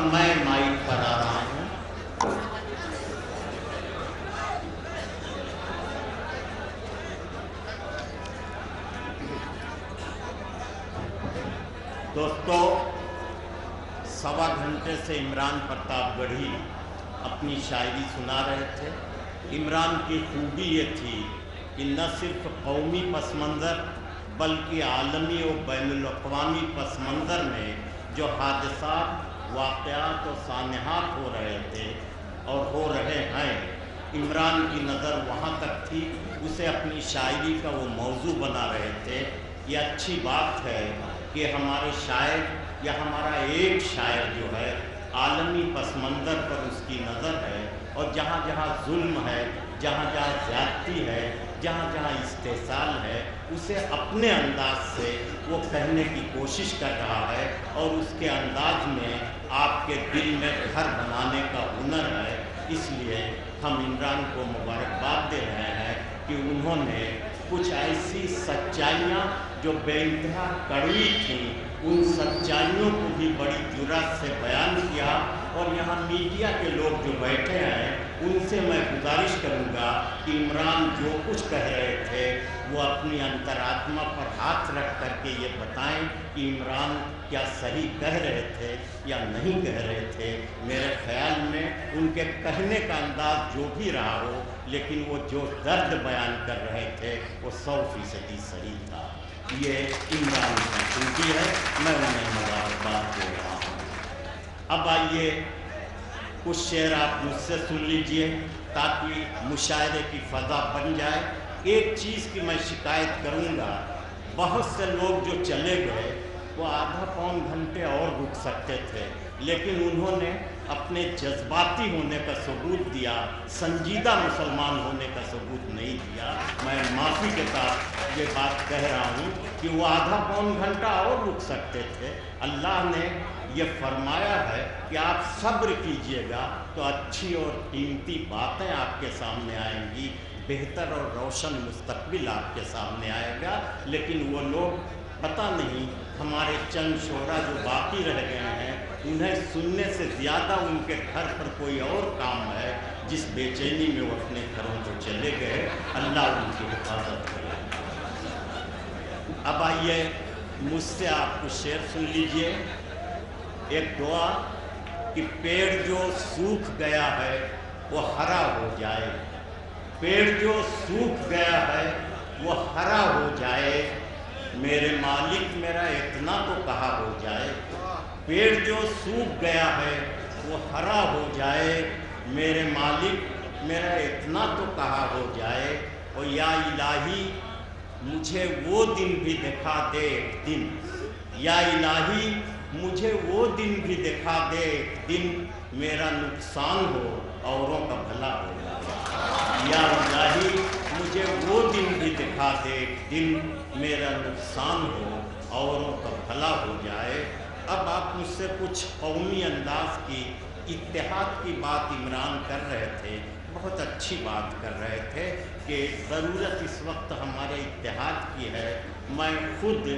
اب میں مائک پر آ رہا ہوں۔ دوستو، 1.25 گھنٹے سے عمران پرتاپ گڑھی اپنی شاعری سنا رہے تھے۔ عمران کی خوبی یہ تھی کہ نہ صرف قومی پس منظر بلکہ عالمی و بین الاقوامی پس منظر میں جو حادثات، واقعات و سانحات ہو رہے تھے اور ہو رہے ہیں، عمران کی نظر وہاں تک تھی، اسے اپنی شاعری کا وہ موضوع بنا رہے تھے۔ یہ اچھی بات ہے کہ ہمارے شاعر یا ہمارا ایک شاعر جو ہے عالمی پس منظر پر اس کی نظر ہے، اور جہاں جہاں ظلم ہے، جہاں جہاں زیادتی ہے، جہاں جہاں استحصال ہے، اسے اپنے انداز سے وہ کہنے کی کوشش کر رہا ہے، اور اس کے انداز میں آپ کے دل میں گھر بنانے کا ہنر ہے۔ اس لیے ہم عمران کو مبارکباد دے رہے ہیں کہ انہوں نے کچھ ایسی سچائیاں جو بے انتہا کڑوی تھیں، ان سچائیوں کو بھی بڑی جرأت سے بیان کیا۔ اور یہاں میڈیا کے لوگ جو بیٹھے ہیں ان سے میں گزارش کروں گا کہ عمران جو کچھ کہہ رہے تھے وہ اپنی انترآتما پر ہاتھ رکھ کر کے یہ بتائیں کہ عمران کیا صحیح کہہ رہے تھے یا نہیں کہہ رہے تھے۔ میرے خیال میں ان کے کہنے کا انداز جو بھی رہا ہو، لیکن وہ جو درد بیان کر رہے تھے وہ 100% صحیح تھا۔ یہ عمران کی خوبی ہے، میں انہیں مبارکباد دے رہا ہوں۔ اب آئیے کچھ شعر آپ مجھ سے سن لیجئے تاکہ مشاعرے کی فضا بن جائے۔ ایک چیز کی میں شکایت کروں گا، بہت سے لوگ جو چلے گئے وہ آدھا پون گھنٹے اور رک سکتے تھے، لیکن انہوں نے اپنے جذباتی ہونے کا ثبوت دیا، سنجیدہ مسلمان ہونے کا ثبوت نہیں دیا۔ میں معافی کے ساتھ یہ بات کہہ رہا ہوں کہ وہ آدھا پون گھنٹہ اور رک سکتے تھے۔ اللہ نے یہ فرمایا ہے کہ آپ صبر کیجئے گا تو اچھی اور قیمتی باتیں آپ کے سامنے آئیں گی، بہتر اور روشن مستقبل آپ کے سامنے آئے گا۔ لیکن وہ لوگ پتہ نہیں، ہمارے چند شعراء جو باقی رہ گئے ہیں، انہیں سننے سے زیادہ ان کے گھر پر کوئی اور کام ہے، جس بے چینی میں وہ اپنے گھروں کو چلے گئے۔ اللہ ان کی حفاظت کرے۔ اب آئیے مجھ سے آپ کچھ شعر سن لیجئے۔ ایک دعا کہ پیڑ جو سوکھ گیا ہے وہ ہرا ہو جائے، پیڑ جو سوکھ گیا ہے وہ ہرا ہو جائے، میرے مالک میرا اتنا تو کہا ہو جائے۔ پیڑ جو سوکھ گیا ہے وہ ہرا ہو جائے، میرے مالک میرا اتنا تو کہا ہو جائے۔ اور یا الہی مجھے وہ دن بھی دکھا دے ایک دن، یا الہی مجھے وہ دن بھی دکھا دے ایک دن، میرا نقصان ہو اوروں کا بھلا ہو جائے۔ یا الہی مجھے وہ دن بھی دکھا دے ایک دن، میرا نقصان ہو اوروں کا بھلا ہو جائے۔ اب آپ مجھ سے کچھ قومی انداز کی، اتحاد کی بات عمران کر رہے تھے، بہت اچھی بات کر رہے تھے کہ ضرورت اس وقت ہمارے اتحاد کی ہے۔ میں خود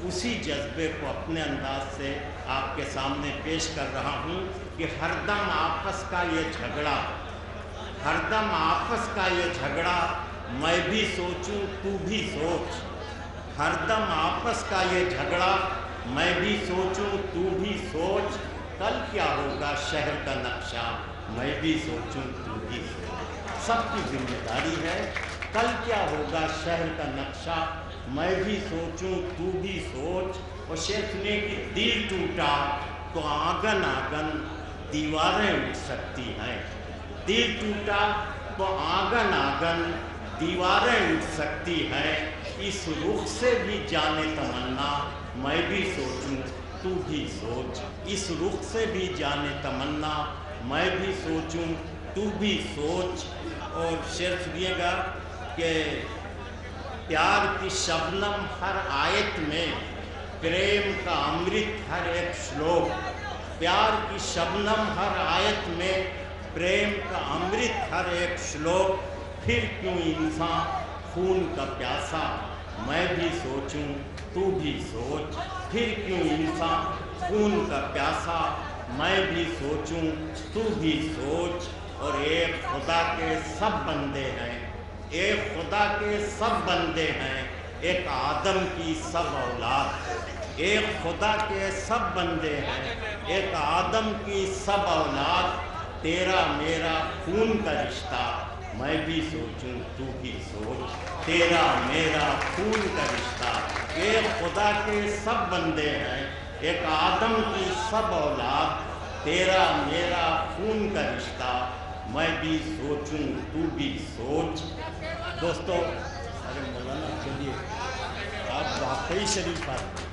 اسی جذبے کو اپنے انداز سے آپ کے سامنے پیش کر رہا ہوں کہ ہر دم آپس کا یہ جھگڑا، ہر دم آپس کا یہ جھگڑا، میں بھی سوچوں تو بھی سوچ، ہر دم آپس کا یہ جھگڑا، میں بھی سوچوں تو بھی سوچ، کل کیا ہوگا شہر کا نقشہ، میں بھی سوچوں تو بھی سوچ۔ سب کی ذمہ داری ہے، کل کیا ہوگا شہر کا نقشہ، میں بھی سوچوں تو بھی سوچ۔ اور شیخ نے کہ دل ٹوٹا تو آنگن آنگن دیواریں اٹھ سکتی ہیں، دل ٹوٹا تو آنگن آنگن دیواریں اٹھ سکتی ہیں، اس رخ سے بھی جانے تمنا، میں بھی سوچوں تو بھی سوچ، اس رخ سے بھی جانے تمنا، میں بھی سوچوں تو بھی سوچ۔ اور شعر سنیے گا کہ پیار کی شبنم ہر آیت میں، پریم کا امرت ہر ایک شلوک، پیار کی شبنم ہر آیت میں، پریم کا امرت ہر ایک شلوک، پھر کیوں انسان خون کا پیاسا، میں بھی سوچوں تو بھی سوچ، پھر کیوں انسان خون کا پیاسا، میں بھی سوچوں تو بھی سوچ، اور ایک خدا کے سب بندے ہیں، ایک خدا کے سب بندے ہیں، ایک آدم کی سب اولاد، ایک خدا کے سب بندے ہیں، ایک آدم کی سب اولاد، تیرا میرا خون کا رشتہ، میں بھی سوچوں تو بھی سوچ، تیرا میرا خون کا رشتہ، ایک خدا کے سب بندے ہیں، ایک آدم کی سب اولاد، تیرا میرا خون کا رشتہ، میں بھی سوچوں تو بھی سوچ۔ دوستو، ارے مولانا چلیے، آپ واقعی شریف آدمی۔